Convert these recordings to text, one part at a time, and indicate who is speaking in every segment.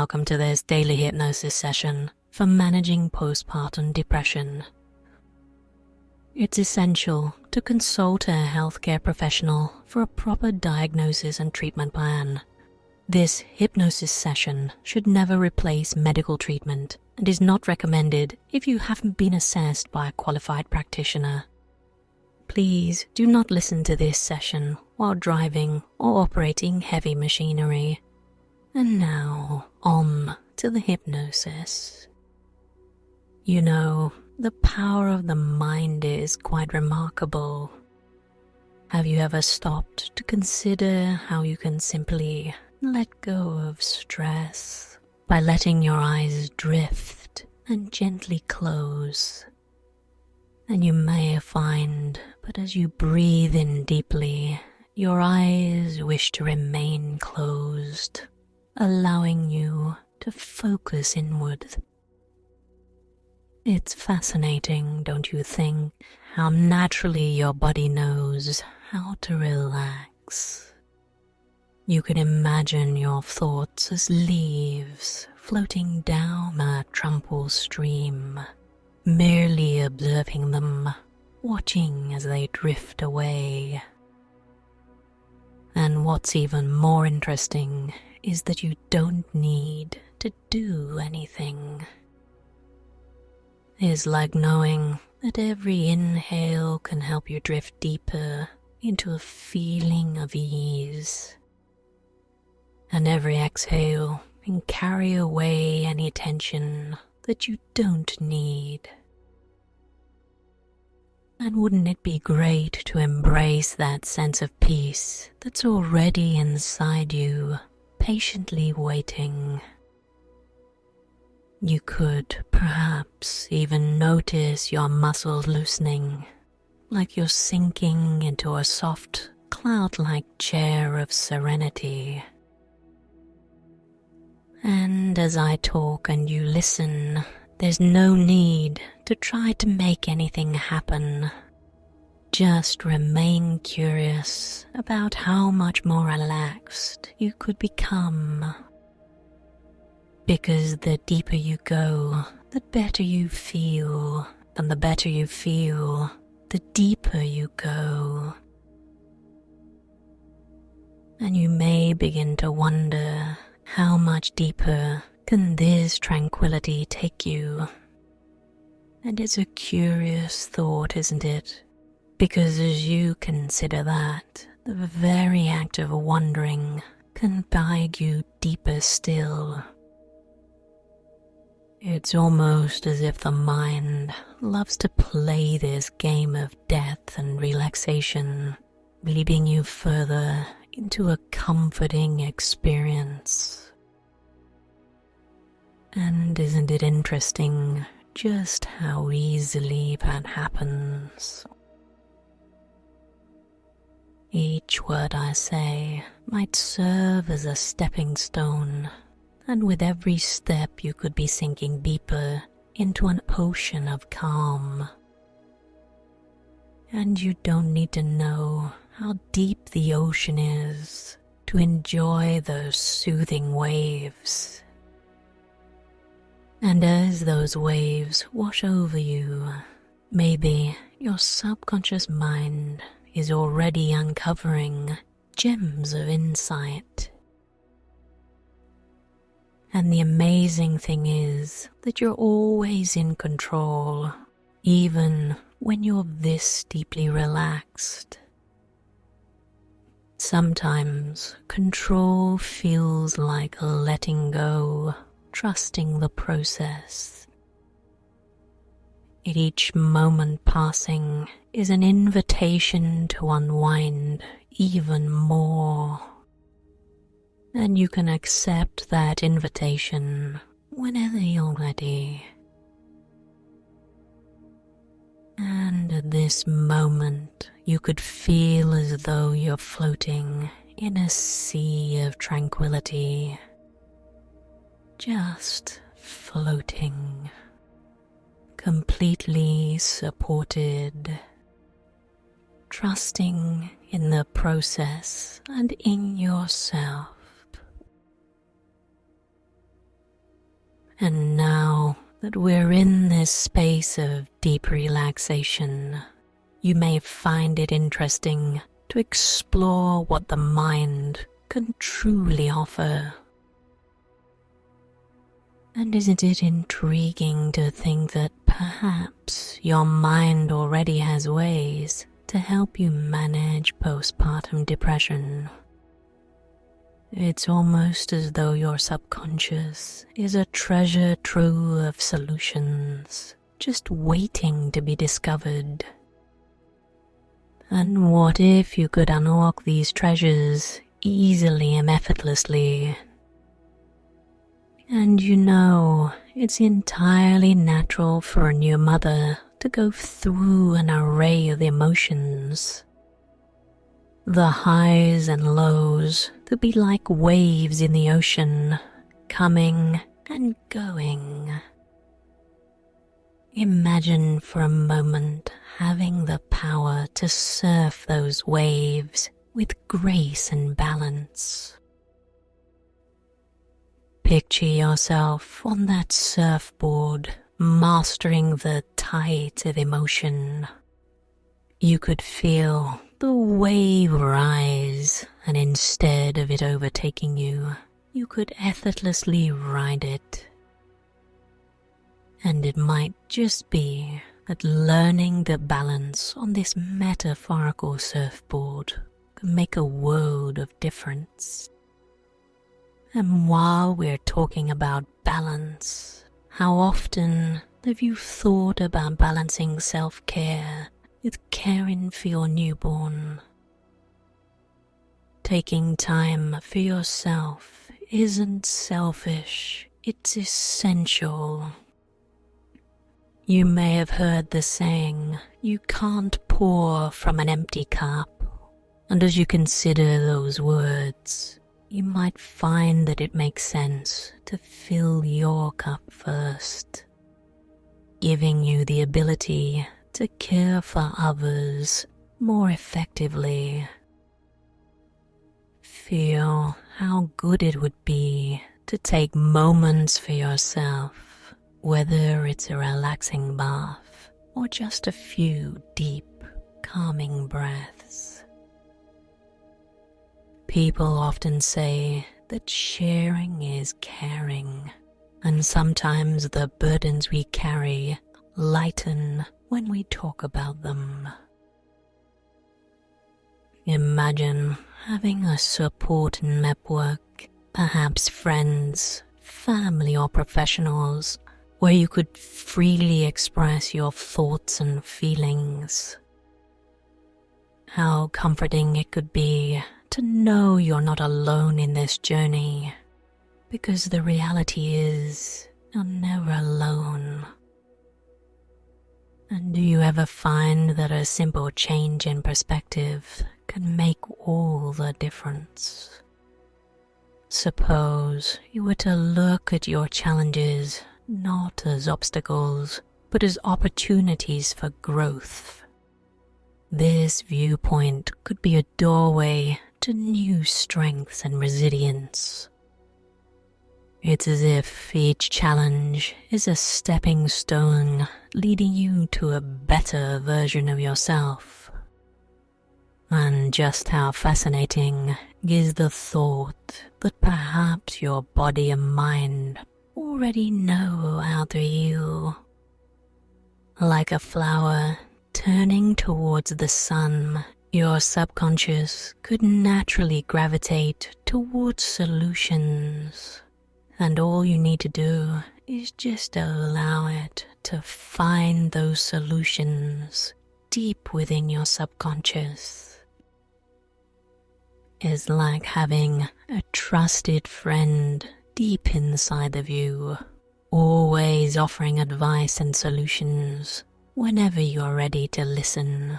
Speaker 1: welcome to this daily hypnosis session for managing postpartum depression. It's essential to consult a healthcare professional for a proper diagnosis and treatment plan. This hypnosis session should never replace medical treatment and is not recommended if you haven't been assessed by a qualified practitioner. Please do not listen to this session while driving or operating heavy machinery. And now, on to the hypnosis. You know, the power of the mind is quite remarkable. Have you ever stopped to consider how you can simply let go of stress by letting your eyes drift and gently close? And you may find, but as you breathe in deeply, your eyes wish to remain closed, allowing you to focus inward. It's fascinating, don't you think, how naturally your body knows how to relax. You can imagine your thoughts as leaves floating down a tranquil stream, merely observing them, watching as they drift away. And what's even more interesting is that you don't need to do anything. It's like knowing that every inhale can help you drift deeper into a feeling of ease, and every exhale can carry away any tension that you don't need. And wouldn't it be great to embrace that sense of peace that's already inside you, patiently waiting? You could perhaps even notice your muscles loosening, like you're sinking into a soft, cloud-like chair of serenity. And as I talk and you listen, there's no need to try to make anything happen. Just remain curious about how much more relaxed you could become. Because the deeper you go, the better you feel, and the better you feel, the deeper you go. And you may begin to wonder, how much deeper can this tranquility take you? And it's a curious thought, isn't it? Because as you consider that, the very act of wondering can guide you deeper still. It's almost as if the mind loves to play this game of death and relaxation, leading you further into a comforting experience. And isn't it interesting just how easily that happens? Each word I say might serve as a stepping stone, and with every step you could be sinking deeper into an ocean of calm. And you don't need to know how deep the ocean is to enjoy those soothing waves. And as those waves wash over you, maybe your subconscious mind is already uncovering gems of insight. And the amazing thing is that you're always in control, even when you're this deeply relaxed. Sometimes control feels like letting go, trusting the process. Each moment passing is an invitation to unwind even more. And you can accept that invitation whenever you're ready. And at this moment, you could feel as though you're floating in a sea of tranquility. Just floating, completely supported, trusting in the process and in yourself. And now that we're in this space of deep relaxation, you may find it interesting to explore what the mind can truly offer. And isn't it intriguing to think that perhaps your mind already has ways to help you manage postpartum depression? It's almost as though your subconscious is a treasure trove of solutions, just waiting to be discovered. And what if you could unlock these treasures easily and effortlessly? And you know, it's entirely natural for a new mother to go through an array of emotions. The highs and lows to be like waves in the ocean, coming and going. Imagine for a moment having the power to surf those waves with grace and balance. Picture yourself on that surfboard, mastering the tides of emotion. You could feel the wave rise, and instead of it overtaking you, you could effortlessly ride it. And it might just be that learning the balance on this metaphorical surfboard can make a world of difference. And while we're talking about balance, how often have you thought about balancing self-care with caring for your newborn? Taking time for yourself isn't selfish, it's essential. You may have heard the saying, you can't pour from an empty cup. And as you consider those words, you might find that it makes sense to fill your cup first, giving you the ability to care for others more effectively. Feel how good it would be to take moments for yourself, whether it's a relaxing bath or just a few deep, calming breaths. People often say that sharing is caring, and sometimes the burdens we carry lighten when we talk about them. Imagine having a support network, perhaps friends, family or professionals, where you could freely express your thoughts and feelings. How comforting it could be to know you're not alone in this journey, because the reality is you're never alone. And do you ever find that a simple change in perspective can make all the difference? Suppose you were to look at your challenges not as obstacles, but as opportunities for growth. This viewpoint could be a doorway to new strengths and resilience. It's as if each challenge is a stepping stone leading you to a better version of yourself. And just how fascinating is the thought that perhaps your body and mind already know how to heal. Like a flower turning towards the sun, your subconscious could naturally gravitate towards solutions. And all you need to do is just allow it to find those solutions deep within your subconscious. It's like having a trusted friend deep inside of you, always offering advice and solutions whenever you're ready to listen.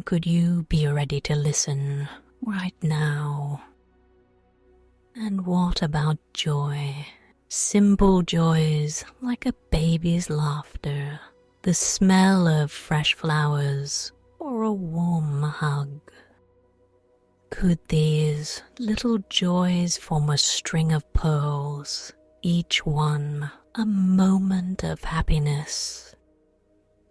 Speaker 1: Could you be ready to listen right now? And what about joy? Simple joys like a baby's laughter, the smell of fresh flowers, or a warm hug. Could these little joys form a string of pearls, each one a moment of happiness.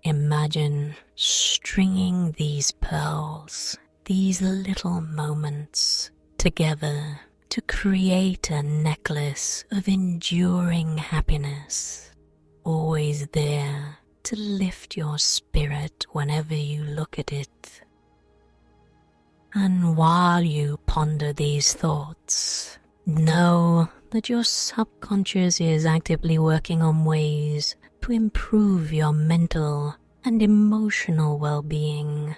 Speaker 1: Imagine stringing these pearls, these little moments, together to create a necklace of enduring happiness, always there to lift your spirit whenever you look at it. And while you ponder these thoughts, know that your subconscious is actively working on ways to improve your mental and emotional well-being.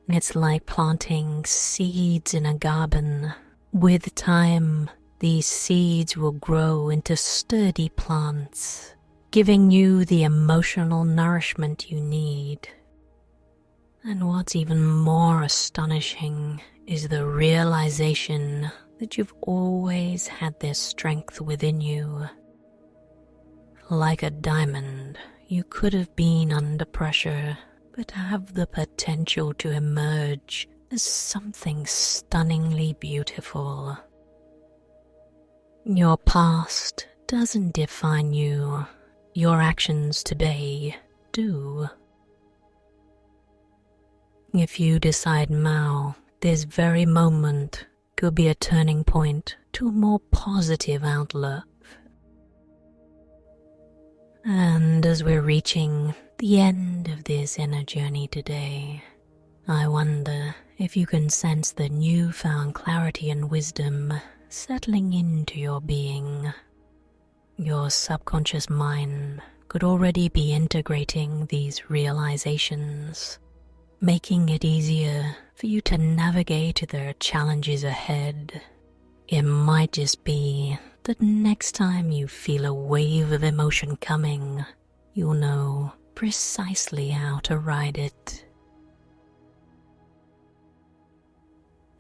Speaker 1: It's like planting seeds in a garden. With time, these seeds will grow into sturdy plants, giving you the emotional nourishment you need. And what's even more astonishing is the realization that you've always had this strength within you. Like a diamond, you could have been under pressure, but have the potential to emerge as something stunningly beautiful. Your past doesn't define you. Your actions today do. If you decide now, this very moment could be a turning point to a more positive outlook. And as we're reaching the end of this inner journey today, I wonder if you can sense the newfound clarity and wisdom settling into your being. Your subconscious mind could already be integrating these realizations, making it easier for you to navigate the challenges ahead. It might just be that next time you feel a wave of emotion coming, you'll know precisely how to ride it.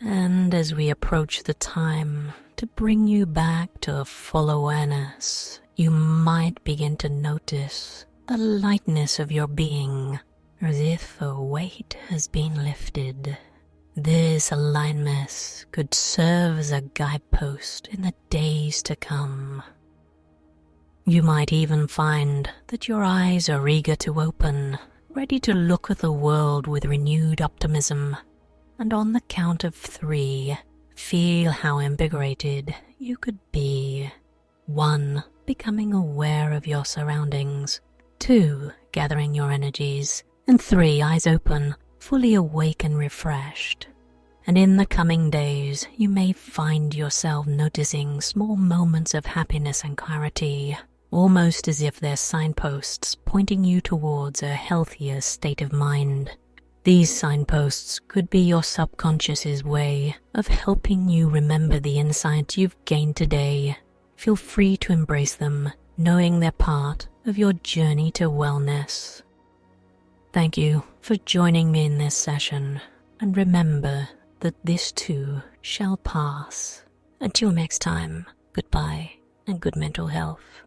Speaker 1: And as we approach the time to bring you back to full awareness, you might begin to notice the lightness of your being, as if a weight has been lifted. This alignment could serve as a guidepost in the days to come. You might even find that your eyes are eager to open, ready to look at the world with renewed optimism. And on the count of 3, feel how invigorated you could be. 1, becoming aware of your surroundings. 2, gathering your energies. And 3, eyes open, fully awake and refreshed. And in the coming days, you may find yourself noticing small moments of happiness and clarity, almost as if they're signposts pointing you towards a healthier state of mind. These signposts could be your subconscious's way of helping you remember the insights you've gained today. Feel free to embrace them, knowing they're part of your journey to wellness. Thank you for joining me in this session, and remember that this too shall pass. Until next time, goodbye and good mental health.